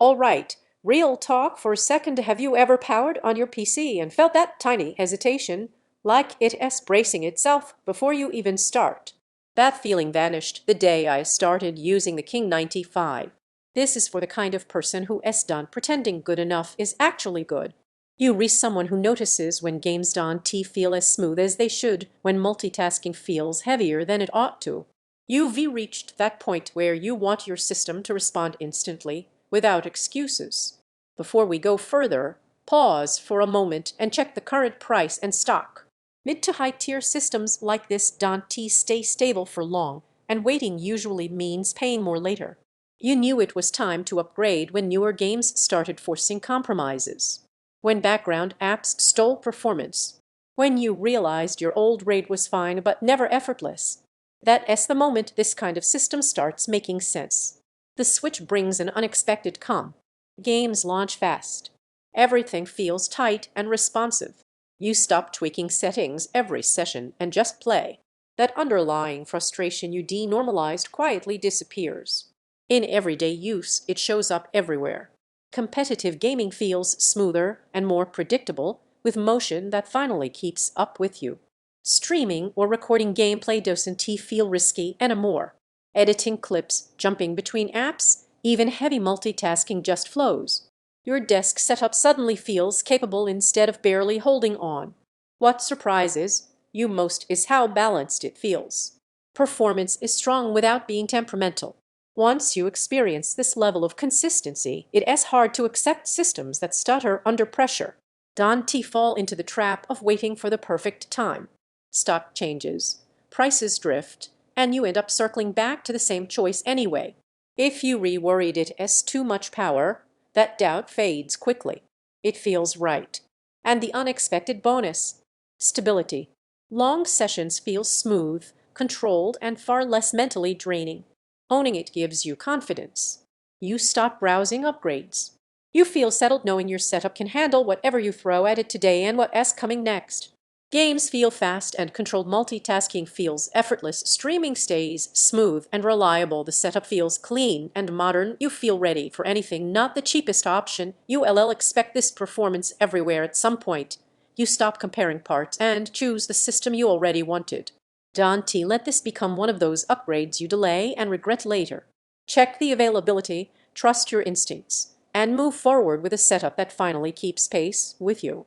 All right, real talk for a second. Have you ever powered on your PC and felt that tiny hesitation, like it's bracing itself before you even start? That feeling vanished the day I started using the King 95. This is for the kind of person who is done pretending good enough is actually good. You re someone who notices when games don't feel as smooth as they should, when multitasking feels heavier than it ought to. You've reached that point where you want your system to respond instantly, without excuses. Before we go further, pause for a moment and check the current price and stock. Mid to high tier systems like this don't stay stable for long, and waiting usually means paying more later. You knew it was time to upgrade when newer games started forcing compromises. When background apps stole performance. When you realized your old RAID was fine but never effortless. That's the moment this kind of system starts making sense. The switch brings an unexpected calm. Games launch fast. Everything feels tight and responsive. You stop tweaking settings every session and just play. That underlying frustration you denormalized quietly disappears. In everyday use, it shows up everywhere. Competitive gaming feels smoother and more predictable, with motion that finally keeps up with you. Streaming or recording gameplay doesn't feel risky anymore. Editing clips, jumping between apps, even heavy multitasking just flows. Your desk setup suddenly feels capable instead of barely holding on. What surprises you most is how balanced it feels. Performance is strong without being temperamental. Once you experience this level of consistency, it is hard to accept systems that stutter under pressure. Don't fall into the trap of waiting for the perfect time. Stock changes, prices drift, and you end up circling back to the same choice anyway. If you worried it as too much power, that doubt fades quickly. It feels right. And the unexpected bonus: stability. Long sessions feel smooth, controlled, and far less mentally draining. Owning it gives you confidence. You stop browsing upgrades. You feel settled knowing your setup can handle whatever you throw at it today and what's coming next. Games feel fast and controlled. Multitasking feels effortless. Streaming stays smooth and reliable. The setup feels clean and modern. You feel ready for anything, not the cheapest option. You'll expect this performance everywhere at some point. You stop comparing parts and choose the system you already wanted. Don't let this become one of those upgrades you delay and regret later. Check the availability, trust your instincts, and move forward with a setup that finally keeps pace with you.